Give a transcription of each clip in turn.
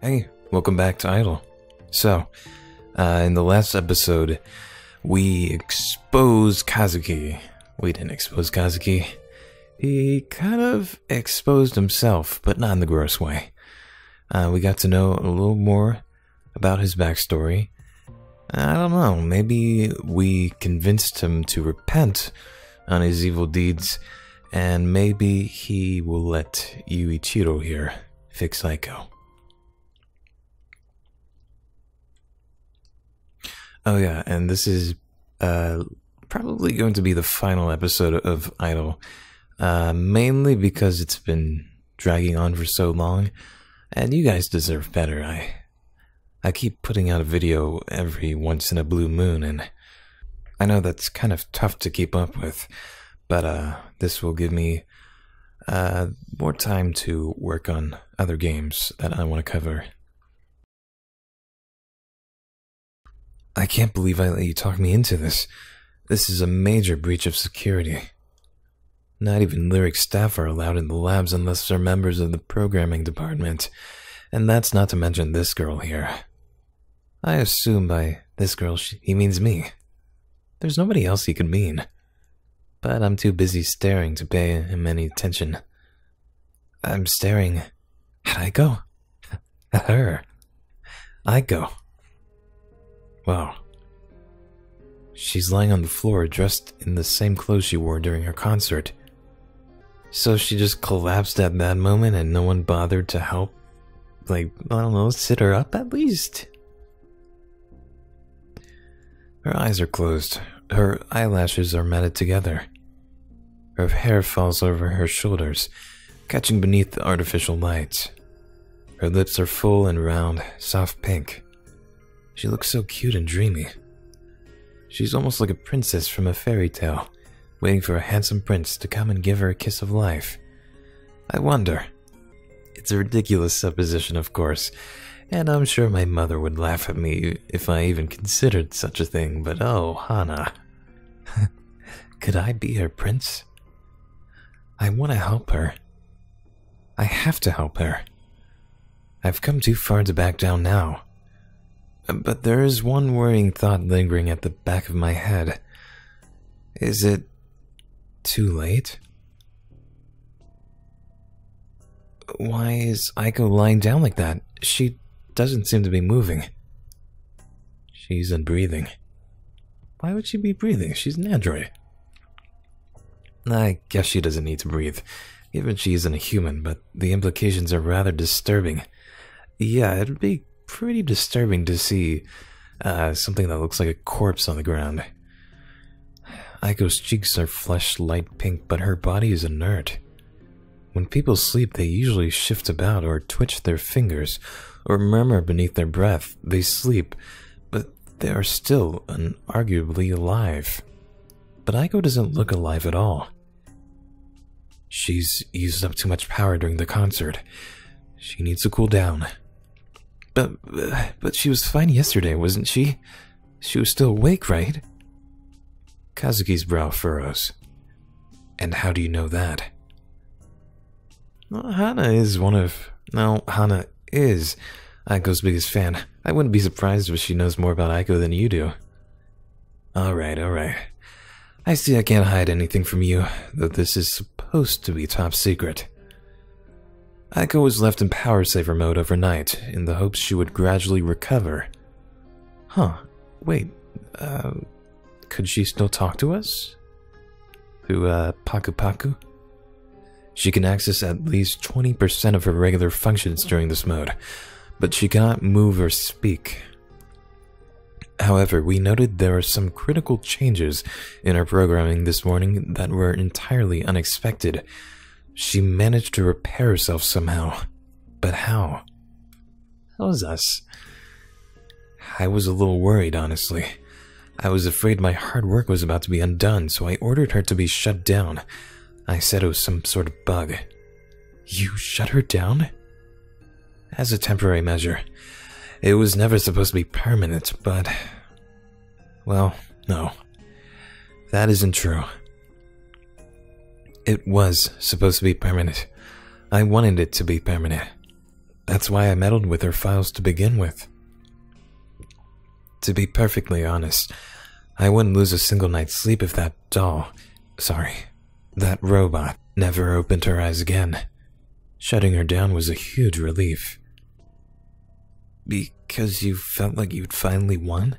Hey, welcome back to AIdol. So, in the last episode, we exposed Kazuki. We didn't expose Kazuki. He kind of exposed himself, but not in the gross way. We got to know a little more about his backstory. I don't know, maybe we convinced him to repent on his evil deeds, and maybe he will let Yuichiro here fix Aiko. Oh yeah, and this is probably going to be the final episode of AIdol, mainly because it's been dragging on for so long, and you guys deserve better. I keep putting out a video every once in a blue moon, and I know that's kind of tough to keep up with, but this will give me more time to work on other games that I want to cover. I can't believe I let you talk me into this. This is a major breach of security. Not even lyric staff are allowed in the labs unless they're members of the programming department. And that's not to mention this girl here. I assume by this girl he means me. There's nobody else he could mean. But I'm too busy staring to pay him any attention. I'm staring at Aiko. At her. Aiko. Wow. She's lying on the floor dressed in the same clothes she wore during her concert. So she just collapsed at that moment and no one bothered to help? Like, I don't know, sit her up at least? Her eyes are closed. Her eyelashes are matted together. Her hair falls over her shoulders, catching beneath the artificial light. Her lips are full and round, soft pink. She looks so cute and dreamy. She's almost like a princess from a fairy tale, waiting for a handsome prince to come and give her a kiss of life. I wonder. It's a ridiculous supposition, of course, and I'm sure my mother would laugh at me if I even considered such a thing, but oh, Hana. Could I be her prince? I want to help her. I have to help her. I've come too far to back down now. But there is one worrying thought lingering at the back of my head. Is it too late? Why is Aiko lying down like that? She doesn't seem to be moving. She isn't breathing. Why would she be breathing? She's an android. I guess she doesn't need to breathe, given she isn't a human, but the implications are rather disturbing. Yeah, it'd be pretty disturbing to see something that looks like a corpse on the ground. Aiko's cheeks are flushed light pink, but her body is inert. When people sleep, they usually shift about or twitch their fingers or murmur beneath their breath. They sleep, but they are still unarguably alive. But Aiko doesn't look alive at all. She's used up too much power during the concert. She needs to cool down. But she was fine yesterday, wasn't she? She was still awake, right? Kazuki's brow furrows. And how do you know that? Well, Hana is Aiko's biggest fan. I wouldn't be surprised if she knows more about Aiko than you do. Alright. I see I can't hide anything from you, though this is supposed to be top secret. Aiko was left in power saver mode overnight, in the hopes she would gradually recover. Huh, wait, could she still talk to us? Through, Paku Paku? She can access at least 20% of her regular functions during this mode, but she cannot move or speak. However, we noted there are some critical changes in her programming this morning that were entirely unexpected. She managed to repair herself somehow. But how? How's us? I was a little worried, honestly. I was afraid my hard work was about to be undone, so I ordered her to be shut down. I said it was some sort of bug. You shut her down? As a temporary measure. It was never supposed to be permanent, but... well, no. That isn't true. It was supposed to be permanent. I wanted it to be permanent. That's why I meddled with her files to begin with. To be perfectly honest, I wouldn't lose a single night's sleep if that robot never opened her eyes again. Shutting her down was a huge relief. Because you felt like you'd finally won?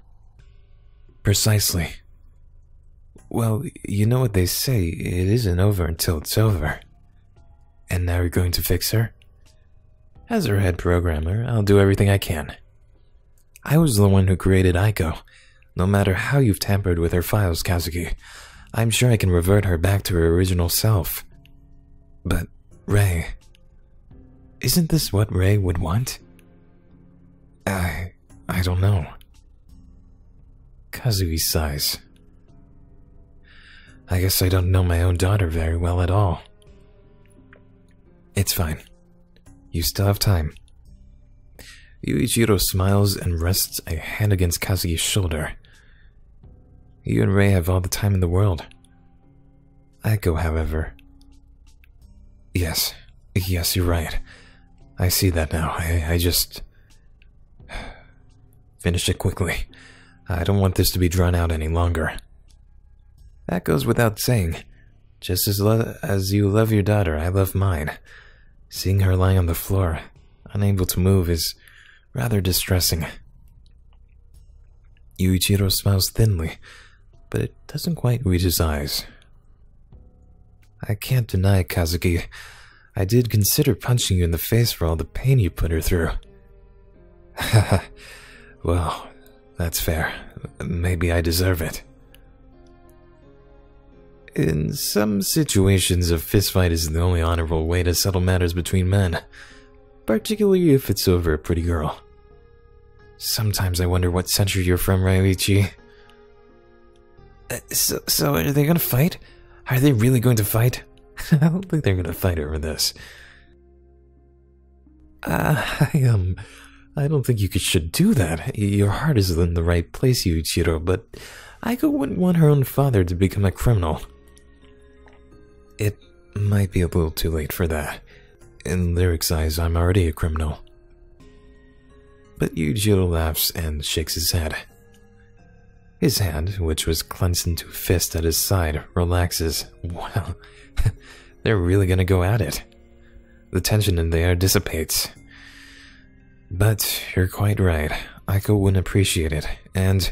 Precisely. Well, you know what they say, it isn't over until it's over. And now you're going to fix her? As her head programmer, I'll do everything I can. I was the one who created Aiko. No matter how you've tampered with her files, Kazuki, I'm sure I can revert her back to her original self. But, Rei, isn't this what Rei would want? I don't know. Kazuki sighs. I guess I don't know my own daughter very well at all. It's fine. You still have time. Yuichiro smiles and rests a hand against Kazuki's shoulder. You and Rei have all the time in the world. Aiko, however... Yes, you're right. I see that now. I just... Finish it quickly. I don't want this to be drawn out any longer. That goes without saying. Just as you love your daughter, I love mine. Seeing her lying on the floor, unable to move, is rather distressing. Yuichiro smiles thinly, but it doesn't quite reach his eyes. I can't deny, Kazuki, I did consider punching you in the face for all the pain you put her through. Haha, well, that's fair. Maybe I deserve it. In some situations, a fistfight is the only honorable way to settle matters between men, particularly if it's over a pretty girl. Sometimes I wonder what century you're from, Ryuichi. So are they gonna fight? Are they really going to fight? I don't think they're gonna fight over this. I don't think you should do that. Your heart is in the right place, Yuichiro, but Aiko wouldn't want her own father to become a criminal. It might be a little too late for that. In Lyric's eyes, I'm already a criminal. But Yuichiro laughs and shakes his head. His hand, which was clenched into a fist at his side, relaxes. Well, they're really gonna go at it. The tension in the air dissipates. But you're quite right. Aiko wouldn't appreciate it, and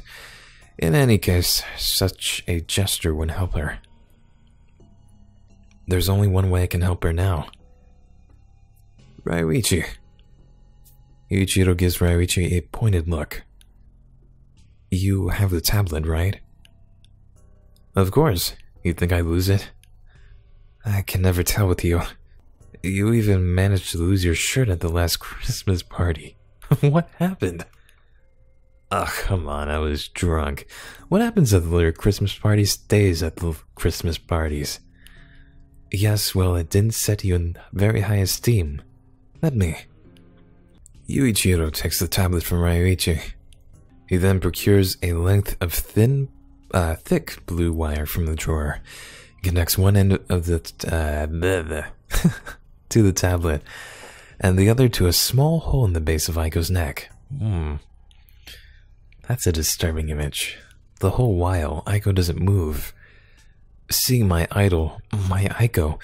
in any case, such a gesture wouldn't help her. There's only one way I can help her now. Ryuichi. Yuichiro gives Ryuichi a pointed look. You have the tablet, right? Of course. You think I lose it? I can never tell with you. You even managed to lose your shirt at the last Christmas party. What happened? Oh, come on, I was drunk. What happens at the Christmas party stays at the Christmas parties. Yes, well, it didn't set you in very high esteem. Let me. Yuichiro takes the tablet from Ryuichi. He then procures a length of thick blue wire from the drawer. He connects one end of the to the tablet, and the other to a small hole in the base of Aiko's neck. That's a disturbing image. The whole while, Aiko doesn't move. Seeing my idol, my Aiko,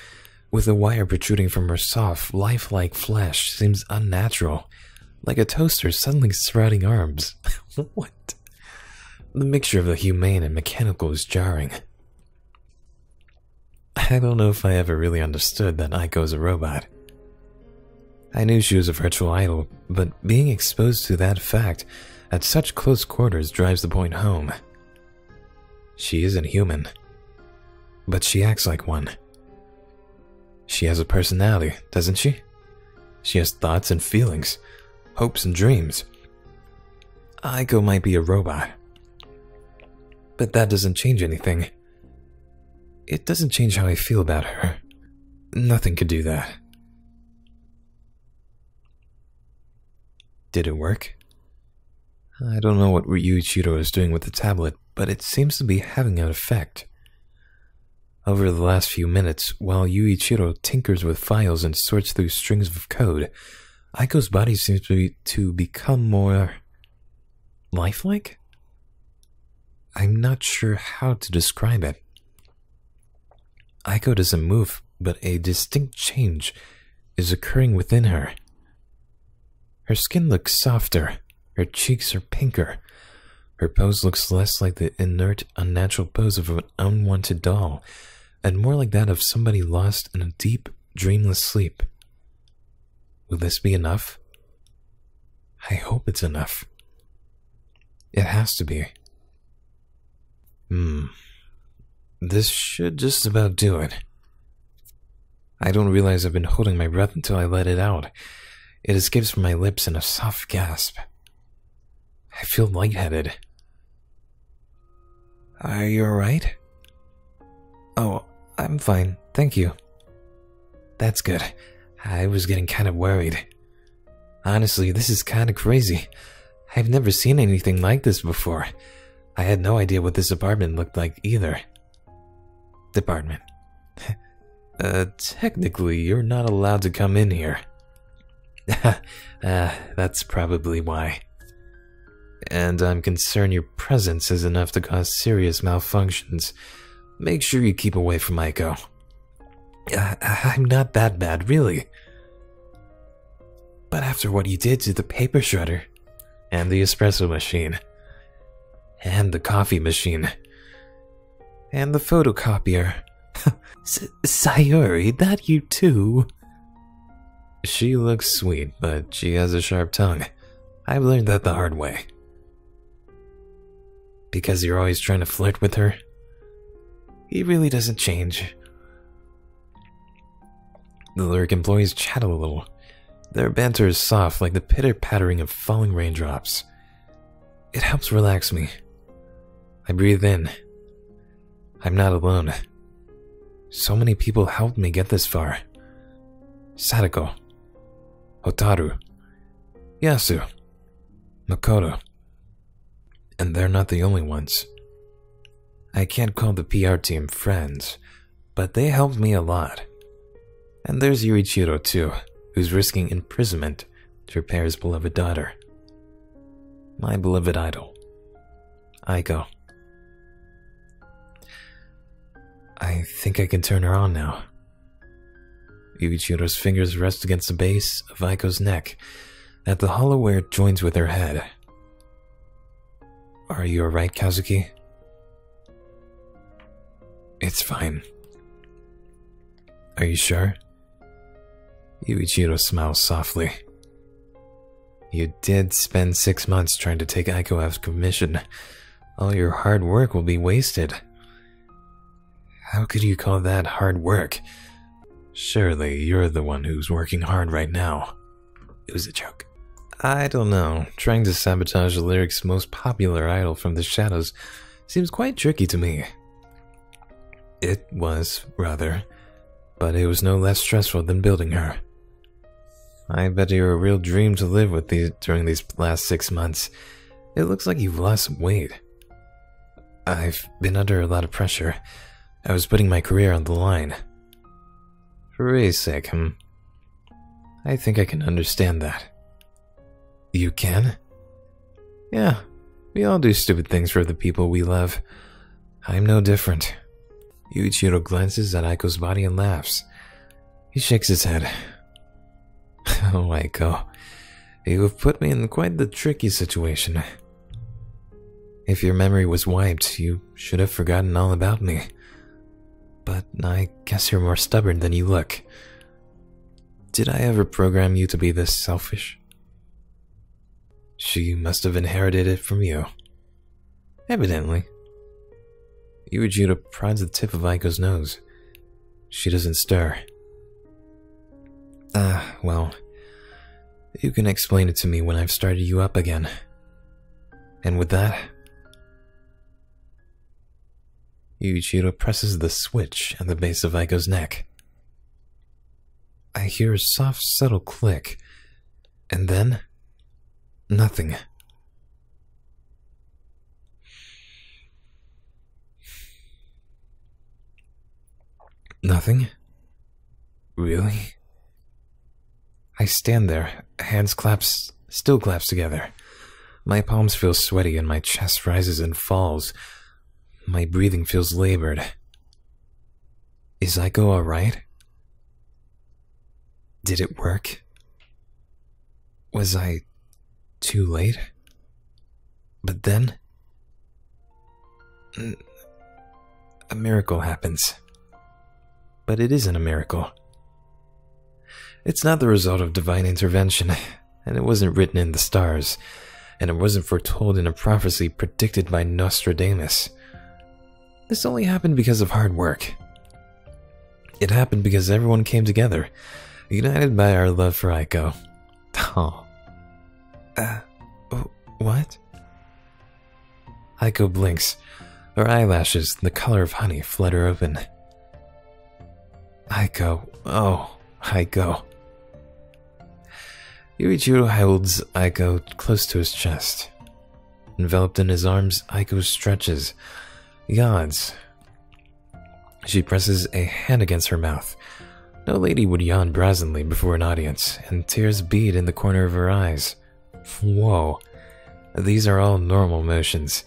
with a wire protruding from her soft, lifelike flesh seems unnatural, like a toaster suddenly sprouting arms. What? The mixture of the humane and mechanical is jarring. I don't know if I ever really understood that Aiko is a robot. I knew she was a virtual idol, but being exposed to that fact at such close quarters drives the point home. She isn't human, but she acts like one. She has a personality, doesn't she? She has thoughts and feelings, hopes and dreams. Aiko might be a robot, but that doesn't change anything. It doesn't change how I feel about her. Nothing could do that. Did it work? I don't know what Yuichiro is doing with the tablet, but it seems to be having an effect. Over the last few minutes, while Yuichiro tinkers with files and sorts through strings of code, Aiko's body seems to become more lifelike? I'm not sure how to describe it. Aiko doesn't move, but a distinct change is occurring within her. Her skin looks softer, her cheeks are pinker, her pose looks less like the inert, unnatural pose of an unwanted doll, and more like that of somebody lost in a deep, dreamless sleep. Will this be enough? I hope it's enough. It has to be. This should just about do it. I don't realize I've been holding my breath until I let it out. It escapes from my lips in a soft gasp. I feel lightheaded. Are you alright? Oh, I'm fine, thank you. That's good. I was getting kind of worried. Honestly, this is kind of crazy. I've never seen anything like this before. I had no idea what this apartment looked like either. Department. Technically, you're not allowed to come in here. That's probably why. And I'm concerned your presence is enough to cause serious malfunctions. Make sure you keep away from Aiko. I'm not that bad, really. But after what you did to the paper shredder, and the espresso machine, and the coffee machine, and the photocopier. Sayuri, that you too? She looks sweet, but she has a sharp tongue. I've learned that the hard way. Because you're always trying to flirt with her? He really doesn't change. The lyric employees chat a little. Their banter is soft like the pitter-pattering of falling raindrops. It helps relax me. I breathe in. I'm not alone. So many people helped me get this far. Sadako, Hotaru, Yasu, Makoto. And they're not the only ones. I can't call the PR team friends, but they helped me a lot. And there's Yuichiro too, who's risking imprisonment to repair his beloved daughter. My beloved idol, Aiko. I think I can turn her on now. Yuichiro's fingers rest against the base of Aiko's neck, at the hollow where it joins with her head. Are you alright, Kazuki? It's fine. Are you sure? Yuichiro smiles softly. You did spend 6 months trying to take Aiko out of commission. All your hard work will be wasted. How could you call that hard work? Surely you're the one who's working hard right now. It was a joke. I don't know. Trying to sabotage the lyric's most popular idol from the shadows seems quite tricky to me. It was, rather, but it was no less stressful than building her. I bet you're a real dream to live with during these last 6 months. It looks like you've lost weight. I've been under a lot of pressure. I was putting my career on the line. For Ray's sake, I think I can understand that. You can? Yeah, we all do stupid things for the people we love. I'm no different. Yuichiro glances at Aiko's body and laughs. He shakes his head. Oh, Aiko, you have put me in quite the tricky situation. If your memory was wiped, you should have forgotten all about me. But I guess you're more stubborn than you look. Did I ever program you to be this selfish? She must have inherited it from you. Evidently. Yuichiro prods the tip of Aiko's nose. She doesn't stir. Well, you can explain it to me when I've started you up again. And with that, Yuichiro presses the switch at the base of Aiko's neck. I hear a soft, subtle click, and then nothing. Nothing? Really? I stand there, hands still clasped together. My palms feel sweaty and my chest rises and falls. My breathing feels labored. Is Aiko alright? Did it work? Was I too late? But then a miracle happens. But it isn't a miracle. It's not the result of divine intervention, and it wasn't written in the stars, and it wasn't foretold in a prophecy predicted by Nostradamus. This only happened because of hard work. It happened because everyone came together, united by our love for Aiko. Oh. What? Aiko blinks. Her eyelashes, the color of honey, flutter open. Aiko. Oh, Aiko. Yuichiro holds Aiko close to his chest. Enveloped in his arms, Aiko stretches, yawns. She presses a hand against her mouth. No lady would yawn brazenly before an audience, and tears bead in the corner of her eyes. Whoa. These are all normal motions.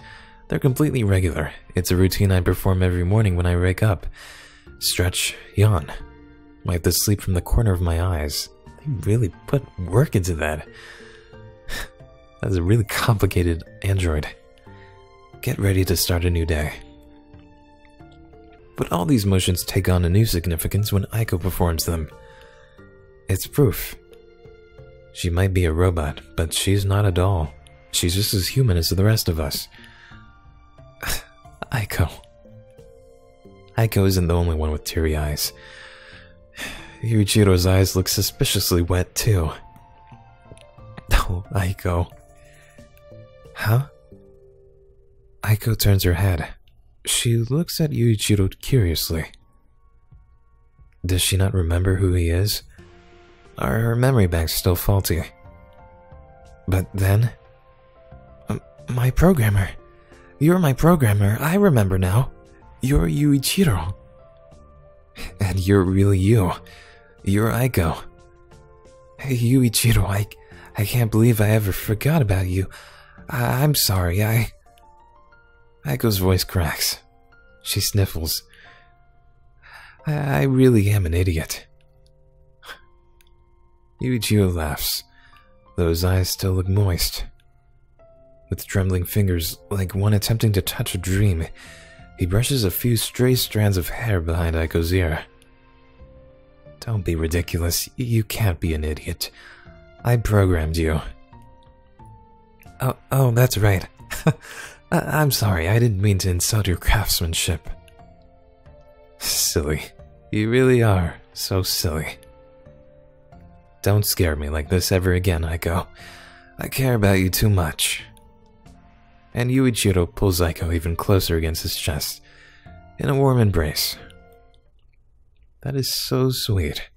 They're completely regular. It's a routine I perform every morning when I wake up. Stretch, yawn. Wipe the sleep from the corner of my eyes. They really put work into that. That's a really complicated android. Get ready to start a new day. But all these motions take on a new significance when Aiko performs them. It's proof. She might be a robot, but she's not a doll. She's just as human as the rest of us. Aiko. Aiko isn't the only one with teary eyes. Yuichiro's eyes look suspiciously wet, too. Oh, Aiko. Huh? Aiko turns her head. She looks at Yuichiro curiously. Does she not remember who he is? Are her memory banks still faulty? But then... my programmer. You're my programmer. I remember now. You're Yuichiro. And you're really you. You're Aiko. Hey, Yuichiro, I can't believe I ever forgot about you. I'm sorry, Aiko's voice cracks. She sniffles. I really am an idiot. Yuichiro laughs, though his eyes still look moist. With trembling fingers, like one attempting to touch a dream, he brushes a few stray strands of hair behind Aiko's ear. Don't be ridiculous. You can't be an idiot. I programmed you. Oh, that's right. I'm sorry, I didn't mean to insult your craftsmanship. Silly. You really are so silly. Don't scare me like this ever again, Aiko. I care about you too much. And Yuichiro pulls Aiko even closer against his chest, in a warm embrace. That is so sweet.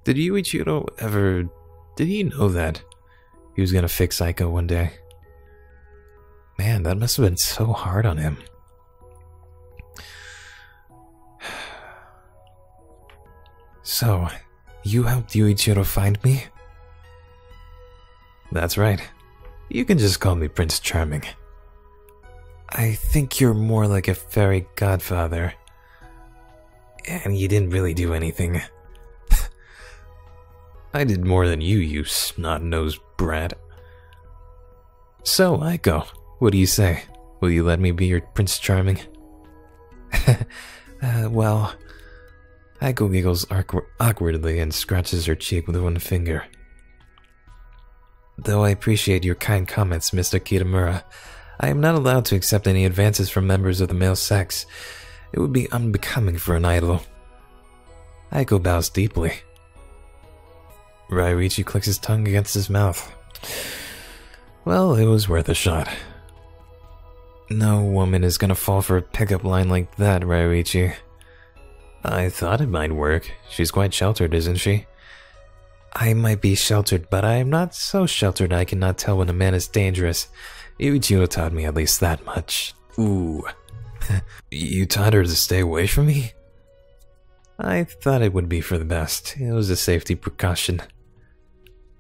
Did Yuichiro ever... did he know that he was gonna fix Aiko one day? Man, that must have been so hard on him. So, you helped Yuichiro find me? That's right. You can just call me Prince Charming. I think you're more like a fairy godfather. And you didn't really do anything. I did more than you snot-nosed brat. So, Aiko, what do you say? Will you let me be your Prince Charming? Well... Aiko giggles awkwardly and scratches her cheek with one finger. Though I appreciate your kind comments, Mr. Kitamura, I am not allowed to accept any advances from members of the male sex. It would be unbecoming for an idol. Aiko bows deeply. Ryuichi clicks his tongue against his mouth. Well, it was worth a shot. No woman is gonna fall for a pickup line like that, Ryuichi. I thought it might work. She's quite sheltered, isn't she? I might be sheltered, but I am not so sheltered I cannot tell when a man is dangerous. Yuichiro taught me at least that much. Ooh. You taught her to stay away from me? I thought it would be for the best. It was a safety precaution.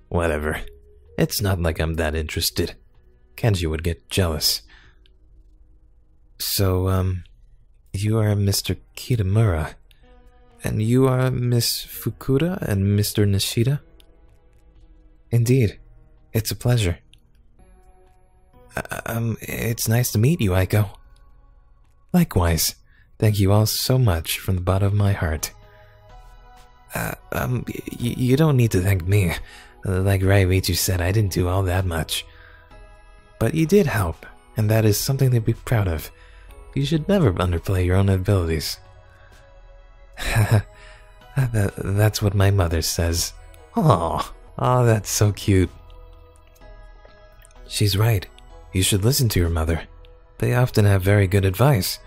Whatever. It's not like I'm that interested. Kenji would get jealous. So, you are Mr. Kitamura, and you are Miss Fukuda and Mr. Nishida? Indeed. It's a pleasure. It's nice to meet you, Aiko. Likewise. Thank you all so much from the bottom of my heart. You don't need to thank me. Like Raiichi said, I didn't do all that much. But you did help, and that is something to be proud of. You should never underplay your own abilities. That's what my mother says. Oh, that's so cute. She's right. You should listen to your mother. They often have very good advice.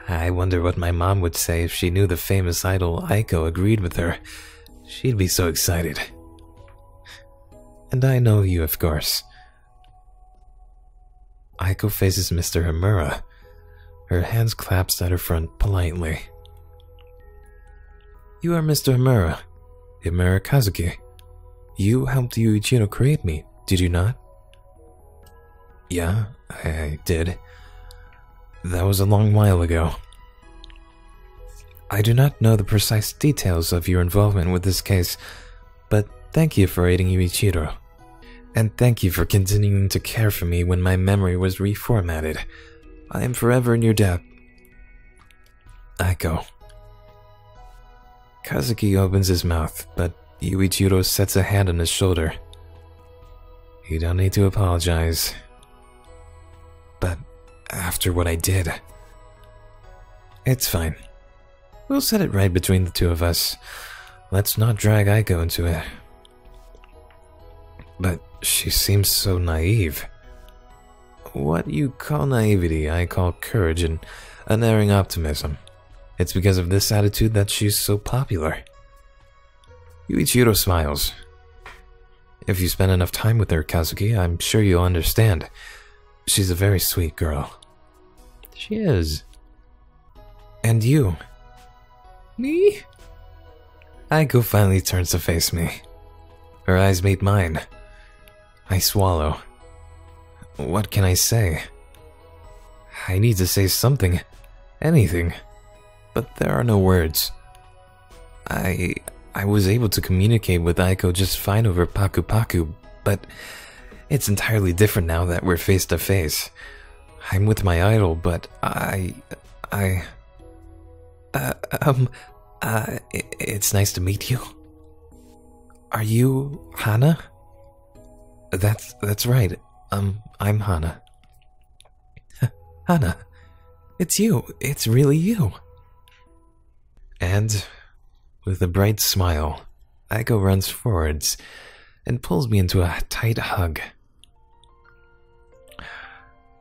I wonder what my mom would say if she knew the famous idol Aiko agreed with her. She'd be so excited. And I know you, of course. Aiko faces Mr. Himura. Her hands clasped at her front politely. You are Mr. Himura. Himura Kazuki. You helped Yuichiro create me, did you not? Yeah, I did. That was a long while ago. I do not know the precise details of your involvement with this case, but thank you for aiding Yuichiro. And thank you for continuing to care for me when my memory was reformatted. I am forever in your debt. Aiko. Kazuki opens his mouth, but Yuichiro sets a hand on his shoulder. You don't need to apologize. But after what I did... It's fine. We'll set it right between the two of us. Let's not drag Aiko into it. But she seems so naive. What you call naivety, I call courage and unerring optimism. It's because of this attitude that she's so popular. Yuichiro smiles. If you spend enough time with her, Kazuki, I'm sure you'll understand. She's a very sweet girl. She is. And you? Me? Aiko finally turns to face me. Her eyes meet mine. I swallow. What can I say? I need to say something. Anything. But there are no words. I was able to communicate with Aiko just fine over Paku Paku, but it's entirely different now that we're face to face. I'm with my idol, but it's nice to meet you. Are you Hana? That's right. I'm Hana. Hana, it's you. It's really you. And with a bright smile, Aiko runs forwards and pulls me into a tight hug.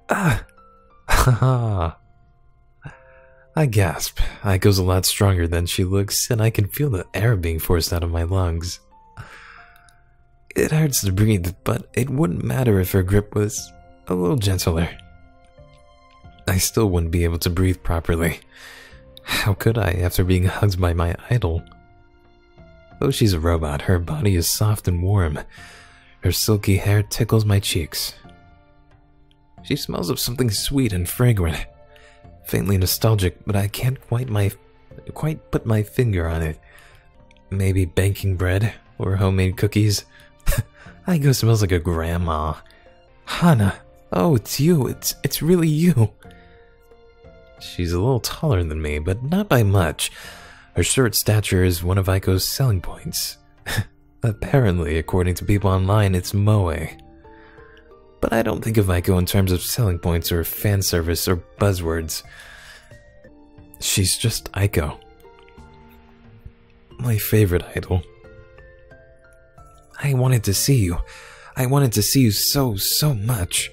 I gasp. Aiko's a lot stronger than she looks, and I can feel the air being forced out of my lungs. It hurts to breathe, but it wouldn't matter if her grip was a little gentler. I still wouldn't be able to breathe properly. How could I after being hugged by my idol? Though she's a robot, her body is soft and warm. Her silky hair tickles my cheeks. She smells of something sweet and fragrant. Faintly nostalgic, but I can't quite put my finger on it. Maybe baking bread or homemade cookies. Aiko smells like a grandma. Hana, oh, it's you. It's really you. She's a little taller than me, but not by much. Her short stature is one of Aiko's selling points. Apparently, according to people online, it's moe. But I don't think of Aiko in terms of selling points or fan service or buzzwords. She's just Aiko. My favorite idol. I wanted to see you. I wanted to see you so much.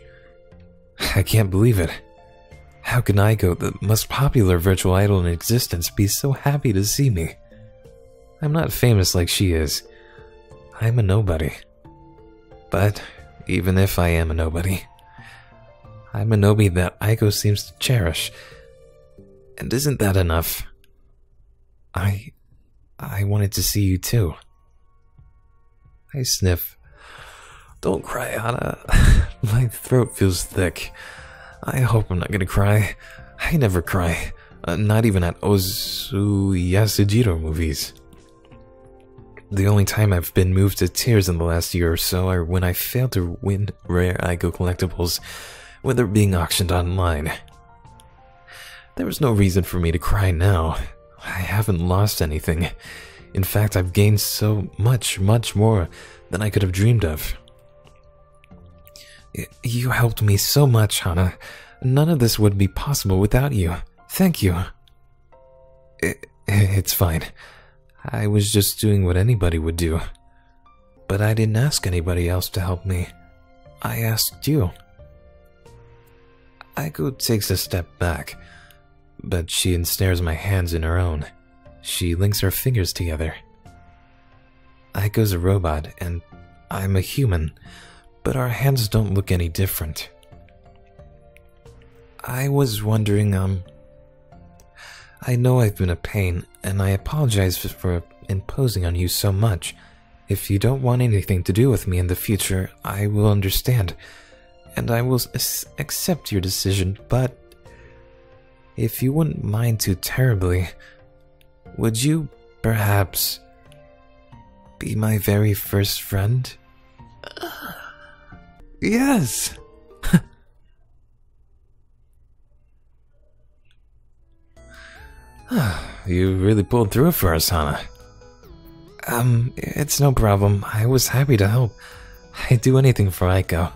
I can't believe it. How can Aiko, the most popular virtual idol in existence, be so happy to see me? I'm not famous like she is. I'm a nobody. But even if I am a nobody, I'm a nobody that Aiko seems to cherish. And isn't that enough? I wanted to see you too. I sniff. Don't cry, Hana. My throat feels thick. I hope I'm not gonna cry. I never cry. Not even at Ozu Yasujiro movies. The only time I've been moved to tears in the last year or so are when I failed to win rare Aiko collectibles when they're being auctioned online. There was no reason for me to cry now. I haven't lost anything. In fact, I've gained so much more than I could have dreamed of. You helped me so much, Hana. None of this would be possible without you. Thank you. It's fine. I was just doing what anybody would do. But I didn't ask anybody else to help me. I asked you. Aiko takes a step back, but she ensnares my hands in her own. She links her fingers together. Aiko's a robot, and I'm a human, but our hands don't look any different. I was wondering, I know I've been a pain, and I apologize for imposing on you so much. If you don't want anything to do with me in the future, I will understand, and I will accept your decision, but if you wouldn't mind too terribly, would you perhaps be my very first friend? Yes! You really pulled through for us, Hana. It's no problem. I was happy to help. I'd do anything for Aiko.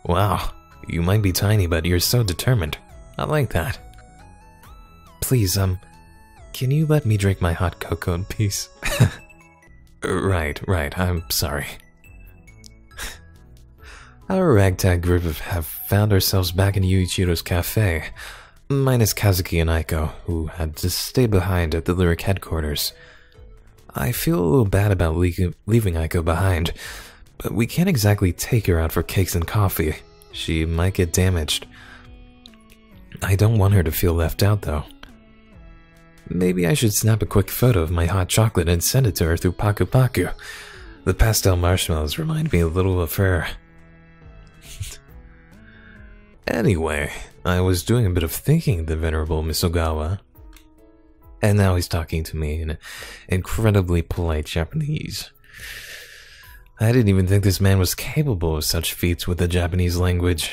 Wow, you might be tiny, but you're so determined. I like that. Please, can you let me drink my hot cocoa in peace? Right, I'm sorry. Our ragtag group have found ourselves back in Yuichiro's cafe, minus Kazuki and Aiko, who had to stay behind at the Lyric headquarters. I feel a little bad about leaving Aiko behind, but we can't exactly take her out for cakes and coffee. She might get damaged. I don't want her to feel left out, though. Maybe I should snap a quick photo of my hot chocolate and send it to her through Paku Paku. The pastel marshmallows remind me a little of her. Anyway, I was doing a bit of thinking of the venerable Misogawa, and now he's talking to me in incredibly polite Japanese. I didn't even think this man was capable of such feats with the Japanese language.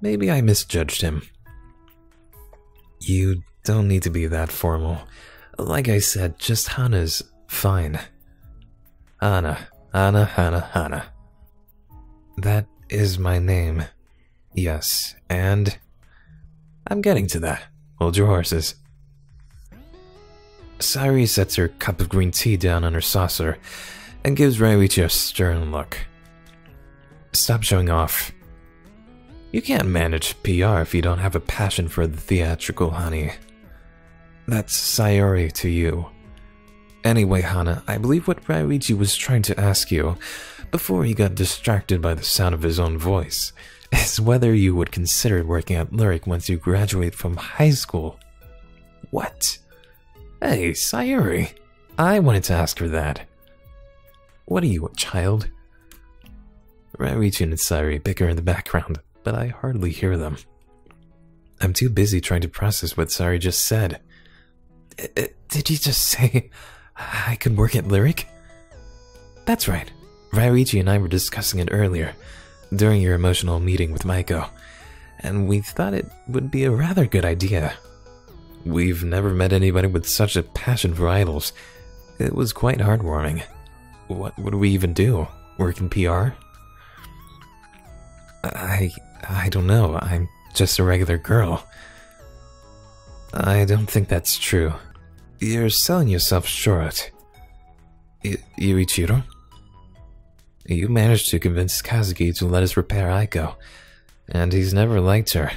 Maybe I misjudged him. You don't need to be that formal. Like I said, just Hana's fine. Hana. That is my name. Yes, and I'm getting to that. Hold your horses. Sayuri sets her cup of green tea down on her saucer and gives Ryuichi a stern look. Stop showing off. You can't manage PR if you don't have a passion for the theatrical, honey. That's Sayuri to you. Anyway, Hana, I believe what Ryuichi was trying to ask you, before he got distracted by the sound of his own voice, is whether you would consider working at Lyric once you graduate from high school. What? Hey, Sayuri. I wanted to ask her that. What are you, a child? Ryuichi and Sayuri bicker in the background, but I hardly hear them. I'm too busy trying to process what Sayuri just said. Did you just say I could work at Lyric? That's right. Ryuichi and I were discussing it earlier, during your emotional meeting with Maiko, and we thought it would be a rather good idea. We've never met anybody with such a passion for idols. It was quite heartwarming. What would we even do? Work in PR? I don't know. I'm just a regular girl. I don't think that's true. You're selling yourself short. Yuichiro? You managed to convince Kazuki to let us repair Aiko, and he's never liked her.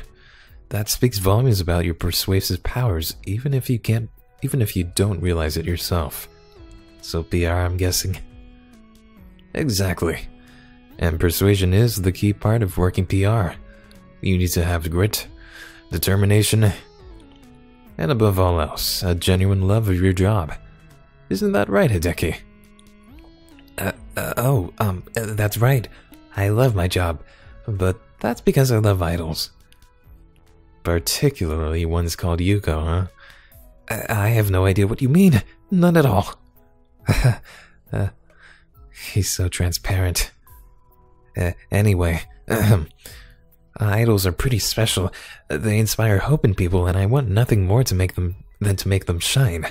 That speaks volumes about your persuasive powers, even if you don't realize it yourself. So PR, I'm guessing? Exactly. And persuasion is the key part of working PR. You need to have grit, determination, And above all else, a genuine love of your job. Isn't that right, Hideki? That's right. I love my job, but that's because I love idols. Particularly ones called Yuko, huh? I have no idea what you mean. None at all. He's so transparent. Anyway, idols are pretty special. They inspire hope in people, and I want nothing more to make them than to make them shine.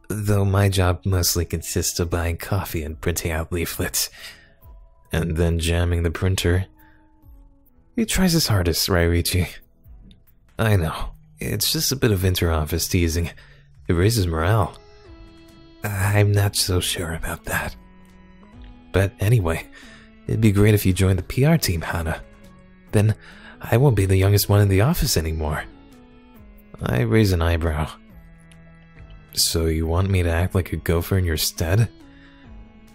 Though my job mostly consists of buying coffee and printing out leaflets. And then jamming the printer. He tries his hardest, Ryuichi. I know. It's just a bit of inter-office teasing. It raises morale. I'm not so sure about that. But anyway, it'd be great if you joined the PR team, Hana. Then I won't be the youngest one in the office anymore. I raise an eyebrow. So you want me to act like a gopher in your stead?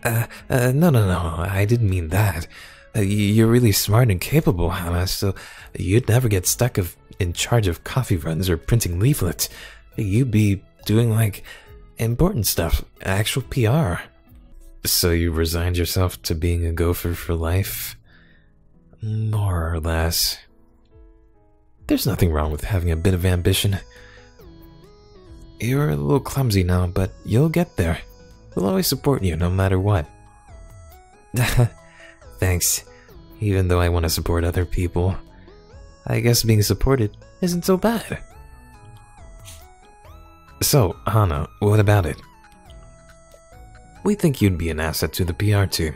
No, I didn't mean that. You're really smart and capable, Hana, so you'd never get stuck in charge of coffee runs or printing leaflets. You'd be doing, like, important stuff, actual PR. So you resigned yourself to being a gopher for life? More or less. There's nothing wrong with having a bit of ambition. You're a little clumsy now, but you'll get there. We'll always support you, no matter what. Thanks. Even though I want to support other people, I guess being supported isn't so bad. So, Hana, what about it? We think you'd be an asset to the PR team.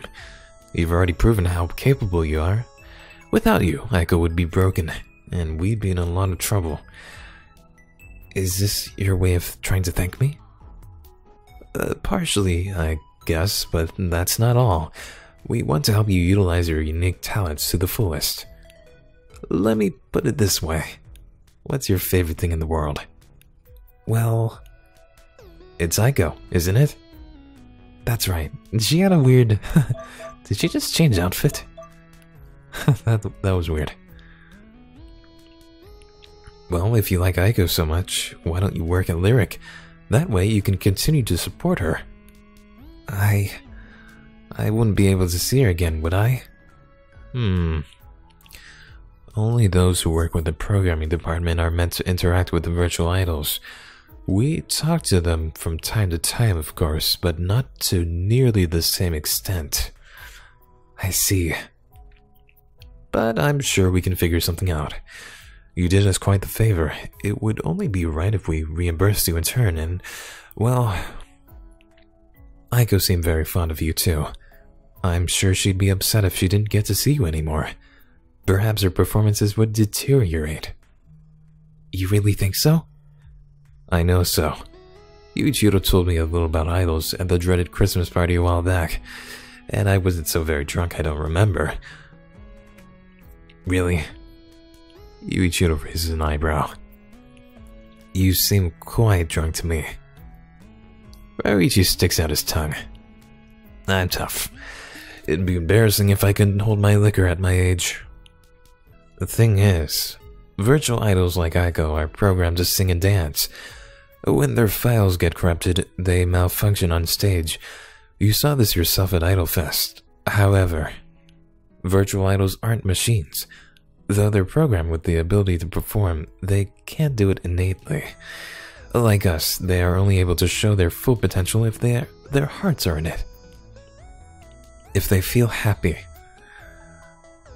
You've already proven how capable you are. Without you, Aiko would be broken, and we'd be in a lot of trouble. Is this your way of trying to thank me? Partially, I guess, but that's not all. We want to help you utilize your unique talents to the fullest. Let me put it this way. What's your favorite thing in the world? Well, it's Aiko, isn't it? That's right. She had a weird... Did she just change outfit? that was weird. Well, if you like Aiko so much, why don't you work at Lyric? That way you can continue to support her. I wouldn't be able to see her again, would I? Only those who work with the programming department are meant to interact with the virtual idols. We talk to them from time to time, of course, but not to nearly the same extent. I see. But I'm sure we can figure something out. You did us quite the favor. It would only be right if we reimbursed you in turn, and, well... Aiko seemed very fond of you, too. I'm sure she'd be upset if she didn't get to see you anymore. Perhaps her performances would deteriorate. You really think so? I know so. Yuichiro told me a little about idols at the dreaded Christmas party a while back, and I wasn't so very drunk I don't remember. Really? Yuichiro raises an eyebrow. You seem quite drunk to me. Ryuichi sticks out his tongue. I'm tough. It'd be embarrassing if I couldn't hold my liquor at my age. The thing is, virtual idols like Aiko are programmed to sing and dance. When their files get corrupted, they malfunction on stage. You saw this yourself at Idolfest. However, virtual idols aren't machines. Though they're programmed with the ability to perform, they can't do it innately. Like us, they are only able to show their full potential if their hearts are in it. If they feel happy.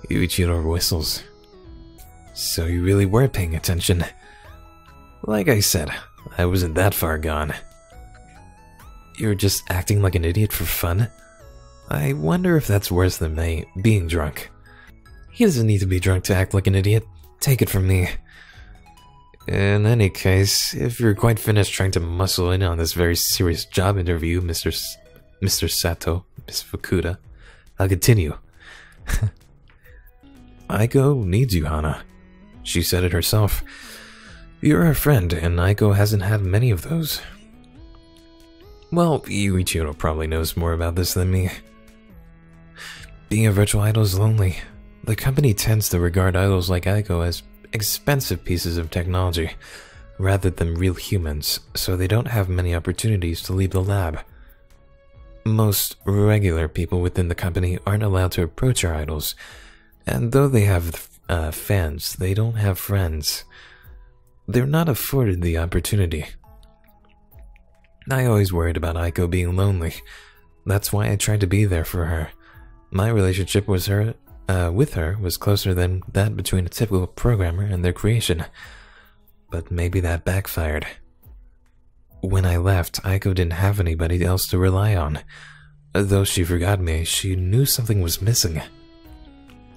Yuichiro whistles. So you really were paying attention. Like I said, I wasn't that far gone. You're just acting like an idiot for fun? I wonder if that's worse than being drunk. He doesn't need to be drunk to act like an idiot. Take it from me. In any case, if you're quite finished trying to muscle in on this very serious job interview, Mr. Sato, Miss Fukuda, I'll continue. Aiko needs you, Hana. She said it herself. You're her friend, and Aiko hasn't had many of those. Well, Yuichiro probably knows more about this than me. Being a virtual idol is lonely. The company tends to regard idols like Aiko as expensive pieces of technology. rather than real humans, so they don't have many opportunities to leave the lab. Most regular people within the company aren't allowed to approach our idols, and though they have fans, they don't have friends. They're not afforded the opportunity. I always worried about Aiko being lonely. That's why I tried to be there for her. My relationship with her was closer than that between a typical programmer and their creation. But maybe that backfired. When I left, Aiko didn't have anybody else to rely on. Though she forgot me, she knew something was missing.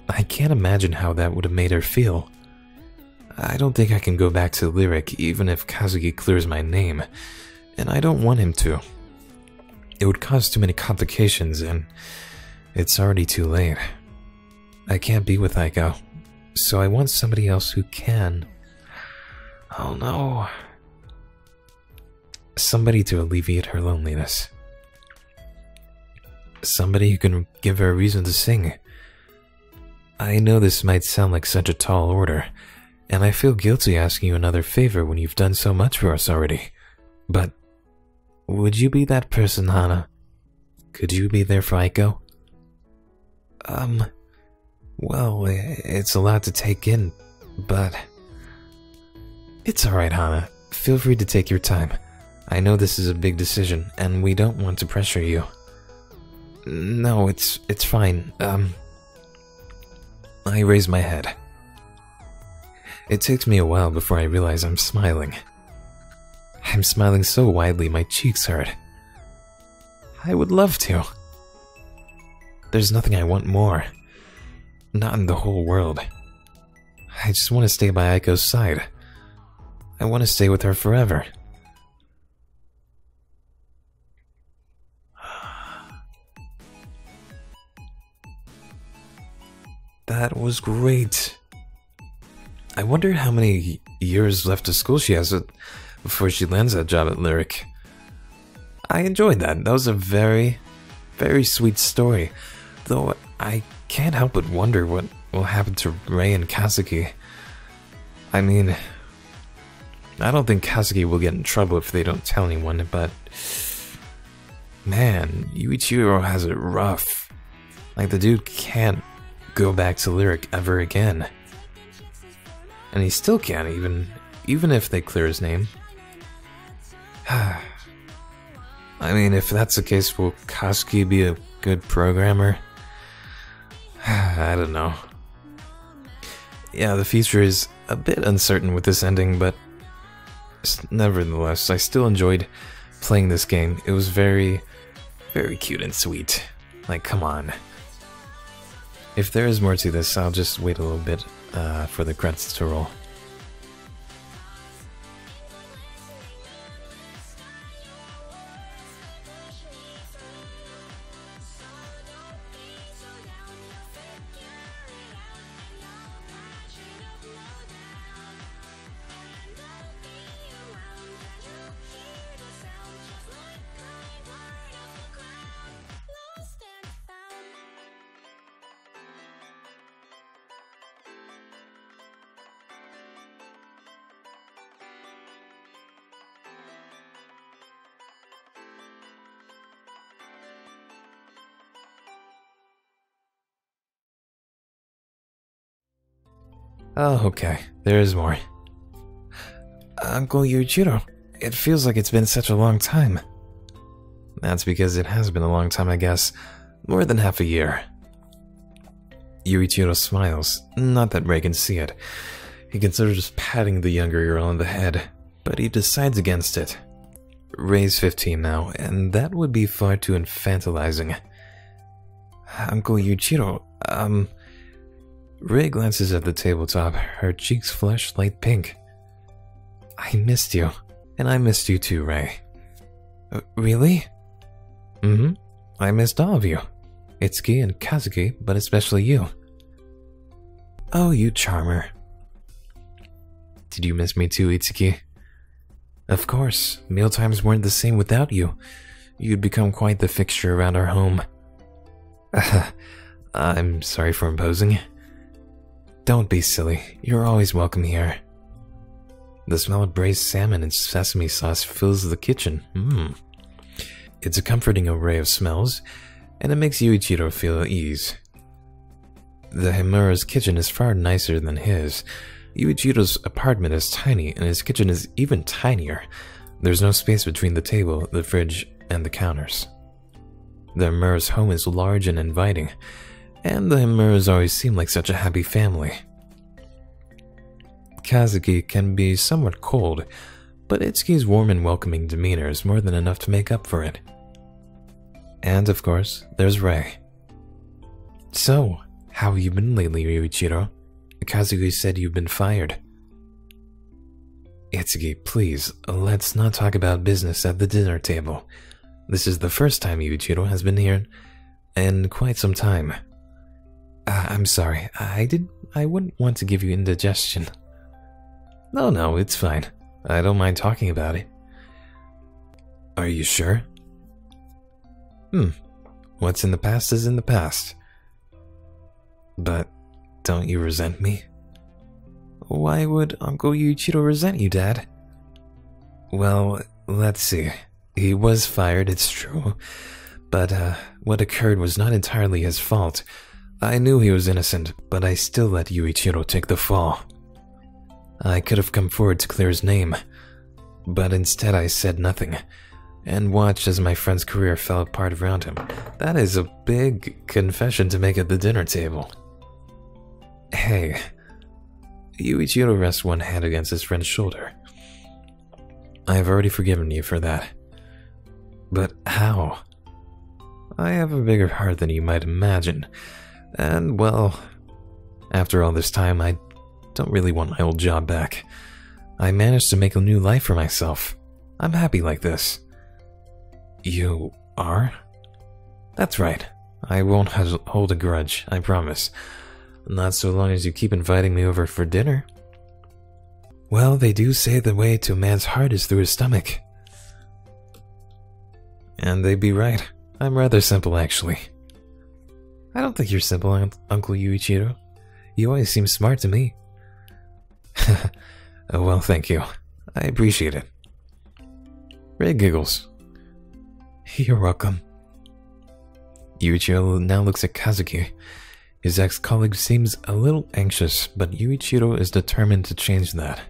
I can't imagine how that would have made her feel. I don't think I can go back to Lyric even if Kazuki clears my name, and I don't want him to. It would cause too many complications, and it's already too late. I can't be with Aiko, so I want somebody else who can. Oh no. Somebody to alleviate her loneliness. Somebody who can give her a reason to sing. I know this might sound like such a tall order, and I feel guilty asking you another favor when you've done so much for us already. But would you be that person, Hana? Could you be there for Aiko? Well, it's a lot to take in, but... It's alright, Hana. Feel free to take your time. I know this is a big decision, and we don't want to pressure you. No, it's fine. I raise my head. It takes me a while before I realize I'm smiling. I'm smiling so widely my cheeks hurt. I would love to. There's nothing I want more. Not in the whole world. I just want to stay by Aiko's side. I want to stay with her forever. That was great. I wonder how many years left of school she has before she lands that job at Lyric. I enjoyed that. That was a very, very sweet story. Though I can't help but wonder what will happen to Rei and Kazuki. I mean, I don't think Kazuki will get in trouble if they don't tell anyone, but... Man, Yuichiro has it rough. Like, the dude can't go back to Lyric ever again. And he still can't, even if they clear his name. I mean, if that's the case, will Kazuki be a good programmer? I don't know. Yeah, the future is a bit uncertain with this ending, but nevertheless, I still enjoyed playing this game. It was very, very cute and sweet. Like, come on. If there is more to this, I'll just wait a little bit for the credits to roll. Oh, okay. There is more. Uncle Yuichiro, it feels like it's been such a long time. That's because it has been a long time, I guess. More than half a year. Yuichiro smiles. Not that Rei can see it. He considers patting the younger girl on the head, but he decides against it. Rei's 15 now, and that would be far too infantilizing. Uncle Yuichiro, Rei glances at the tabletop, her cheeks flush light pink. I missed you, and I missed you too, Rei. Really? Mm-hmm. I missed all of you. Itsuki and Kazuki, but especially you. Oh, you charmer. Did you miss me too, Itsuki? Of course, mealtimes weren't the same without you. You'd become quite the fixture around our home. I'm sorry for imposing. Don't be silly, you're always welcome here. The smell of braised salmon and sesame sauce fills the kitchen. It's a comforting array of smells, and it makes Yuichiro feel at ease. The Himura's kitchen is far nicer than his. Yuichiro's apartment is tiny, and his kitchen is even tinier. There's no space between the table, the fridge, and the counters. The Himura's home is large and inviting, and the Himuras always seem like such a happy family. Kazuki can be somewhat cold, but Itsuki's warm and welcoming demeanor is more than enough to make up for it. And of course, there's Rei. So, how have you been lately, Yuichiro? Kazuki said you've been fired. Itsuki, please, let's not talk about business at the dinner table. This is the first time Yuichiro has been here in quite some time. I'm sorry, I wouldn't want to give you indigestion. No, it's fine. I don't mind talking about it. Are you sure? What's in the past is in the past. But don't you resent me? Why would Uncle Yuichiro resent you, Dad? Well, let's see. He was fired, it's true. But what occurred was not entirely his fault. I knew he was innocent, but I still let Yuichiro take the fall. I could have come forward to clear his name, but instead I said nothing, and watched as my friend's career fell apart around him. That is a big confession to make at the dinner table. Hey, Yuichiro rests one hand against his friend's shoulder. I have already forgiven you for that. But how? I have a bigger heart than you might imagine, and well, after all this time, I don't really want my old job back. I managed to make a new life for myself. I'm happy like this. You are? That's right. I won't hold a grudge, I promise. Not so long as you keep inviting me over for dinner. Well, they do say the way to a man's heart is through his stomach. And they'd be right. I'm rather simple, actually. I don't think you're simple, Uncle Yuichiro. You always seem smart to me. Well, thank you. I appreciate it. Ray giggles. You're welcome. Yuichiro now looks at Kazuki. His ex-colleague seems a little anxious, but Yuichiro is determined to change that.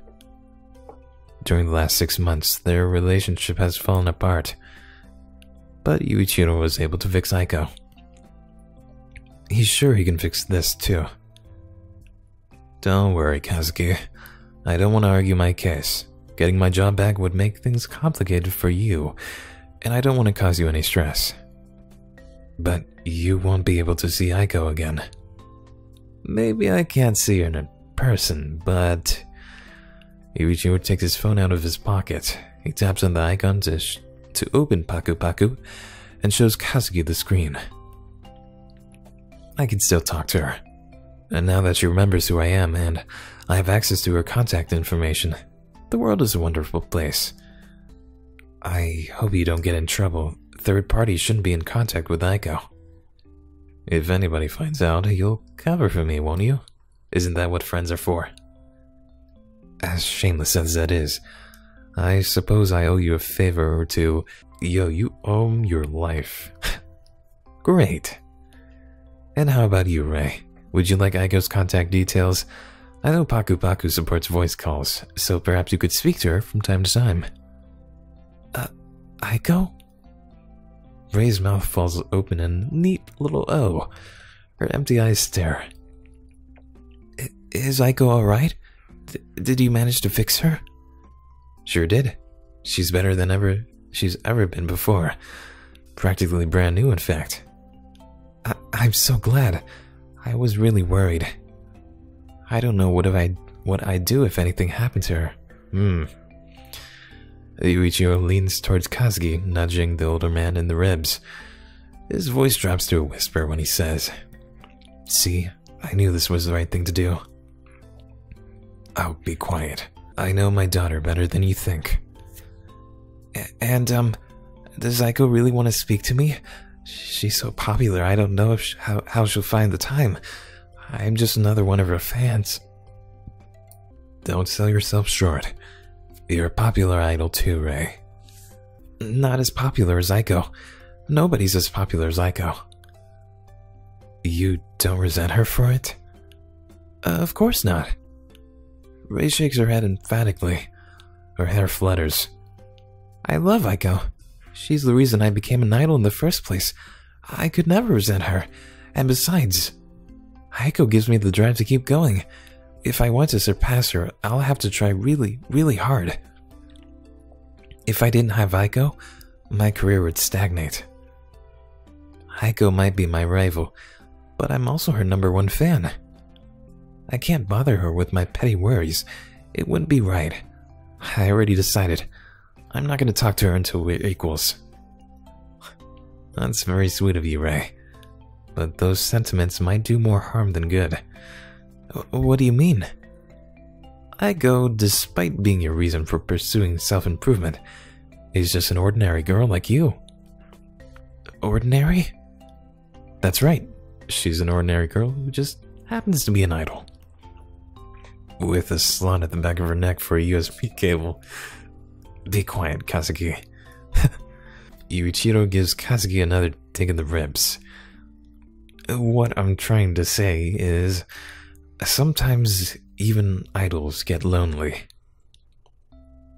During the last 6 months, their relationship has fallen apart, but Yuichiro was able to fix Aiko. He's sure he can fix this too. Don't worry, Kazuki. I don't want to argue my case. Getting my job back would make things complicated for you, and I don't want to cause you any stress. But you won't be able to see Aiko again. Maybe I can't see her in person, but... Yuichiro takes his phone out of his pocket. He taps on the icon to open Paku Paku and shows Kazuki the screen. I can still talk to her. And now that she remembers who I am and I have access to her contact information, the world is a wonderful place. I hope you don't get in trouble. Third parties shouldn't be in contact with Aiko. If anybody finds out, you'll cover for me, won't you? Isn't that what friends are for? As shameless as that is, I suppose I owe you a favor or two. Yo, you owe your life. Great. And how about you, Ray? Would you like Aiko's contact details? I know Paku Paku supports voice calls, so perhaps you could speak to her from time to time. Aiko? Ray's mouth falls open in a neat little O. Her empty eyes stare. Is Aiko alright? Did you manage to fix her? Sure did. She's better than she's ever been before. Practically brand new, in fact. I'm so glad. I was really worried. I don't know what I'd do if anything happened to her. Yuichiro leans towards Kazuki, nudging the older man in the ribs. His voice drops to a whisper when he says, "See, I knew this was the right thing to do." Oh, be quiet. I know my daughter better than you think. And, does Aiko really want to speak to me? She's so popular, I don't know if how she'll find the time. I'm just another one of her fans. Don't sell yourself short. You're a popular idol too, Ray. Not as popular as Aiko. Nobody's as popular as Aiko. You don't resent her for it? Of course not. Ray shakes her head emphatically. Her hair flutters. I love Aiko. She's the reason I became an idol in the first place. I could never resent her. And besides, Aiko gives me the drive to keep going. If I want to surpass her, I'll have to try really, really hard. If I didn't have Aiko, my career would stagnate. Aiko might be my rival, but I'm also her #1 fan. I can't bother her with my petty worries. It wouldn't be right. I already decided. I'm not going to talk to her until we're equals. That's very sweet of you, Ray. But those sentiments might do more harm than good. What do you mean? Aiko, despite being your reason for pursuing self-improvement, is just an ordinary girl like you. Ordinary? That's right. She's an ordinary girl who just happens to be an idol. With a slot at the back of her neck for a USB cable. Be quiet, Kazuki. Yuichiro gives Kazuki another dig in the ribs. What I'm trying to say is, sometimes even idols get lonely.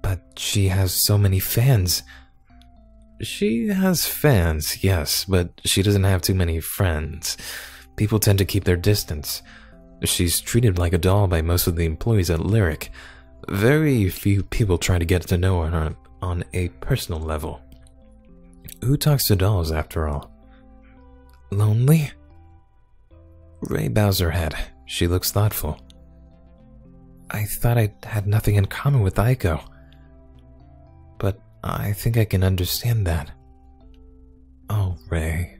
But she has so many fans. She has fans, yes, but she doesn't have too many friends. People tend to keep their distance. She's treated like a doll by most of the employees at Lyric. Very few people try to get to know her on a personal level. Who talks to dolls, after all? Lonely? Ray bows her head. She looks thoughtful. I thought I had nothing in common with Aiko. But I think I can understand that. Oh, Ray.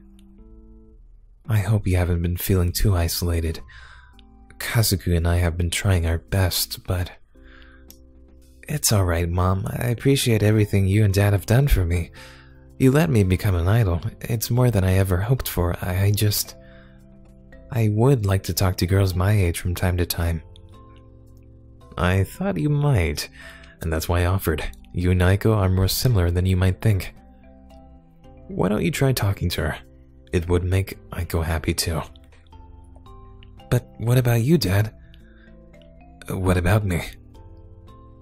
I hope you haven't been feeling too isolated. Kazuki and I have been trying our best, but... It's alright, Mom. I appreciate everything you and Dad have done for me. You let me become an idol. It's more than I ever hoped for. I would like to talk to girls my age from time to time. I thought you might, and that's why I offered. You and Aiko are more similar than you might think. Why don't you try talking to her? It would make Aiko happy too. But what about you, Dad? What about me?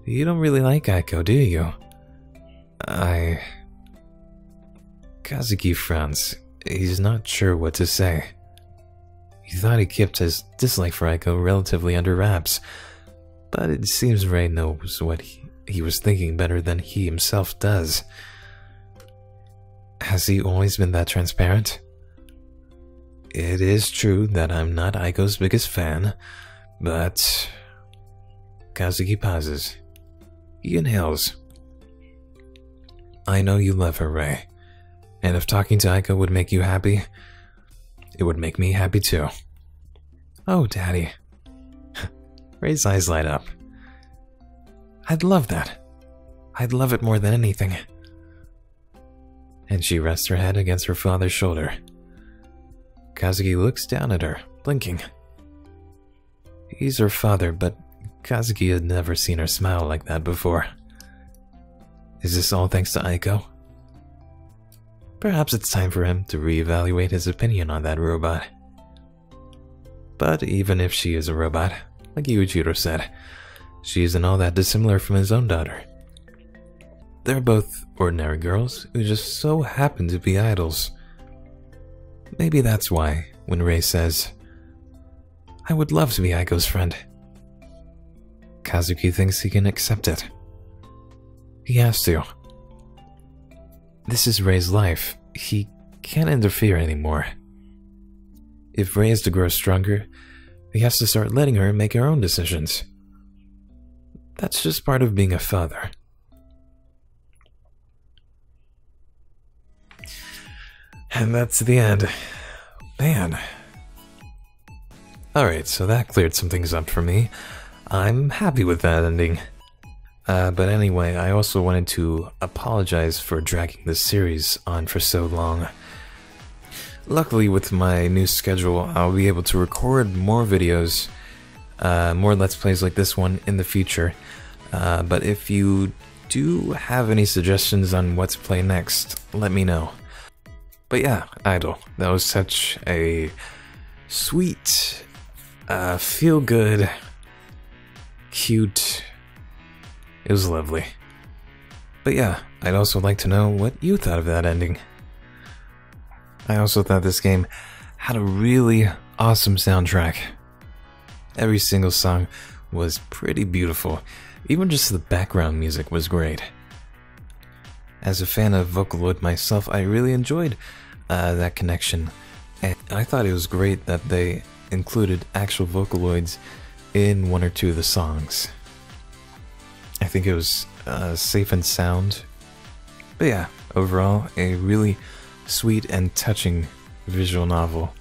You don't really like Aiko, do you? Kazuki frowns. He's not sure what to say. He thought he kept his dislike for Aiko relatively under wraps, but it seems Ray knows what he was thinking better than he himself does. Has he always been that transparent? It is true that I'm not Aiko's biggest fan, but... Kazuki pauses. He inhales. I know you love her, Ray, and if talking to Aiko would make you happy, it would make me happy too. Oh, Daddy. Ray's eyes light up. I'd love that. I'd love it more than anything. And she rests her head against her father's shoulder. Kazuki looks down at her, blinking. He's her father, but Kazuki had never seen her smile like that before. Is this all thanks to Aiko? Perhaps it's time for him to reevaluate his opinion on that robot. But even if she is a robot, like Yuichiro said, she isn't all that dissimilar from his own daughter. They're both ordinary girls who just so happen to be idols. Maybe that's why, when Ray says, I would love to be Aiko's friend, Kazuki thinks he can accept it. He has to. This is Ray's life. He can't interfere anymore. If Ray is to grow stronger, he has to start letting her make her own decisions. That's just part of being a father. And that's the end. Man. Alright, so that cleared some things up for me. I'm happy with that ending. But anyway, I also wanted to apologize for dragging this series on for so long. Luckily, with my new schedule, I'll be able to record more videos, more Let's Plays like this one in the future. But if you do have any suggestions on what to play next, let me know. But yeah, AIdol. That was such a sweet, feel-good, cute. It was lovely. But yeah, I'd also like to know what you thought of that ending. I also thought this game had a really awesome soundtrack. Every single song was pretty beautiful. Even just the background music was great. As a fan of Vocaloid myself, I really enjoyed that connection. And I thought it was great that they included actual Vocaloids in one or two of the songs. I think it was safe and sound. But yeah, overall, a really sweet and touching visual novel.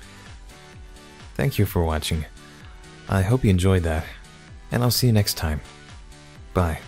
Thank you for watching. I hope you enjoyed that, and I'll see you next time. Bye.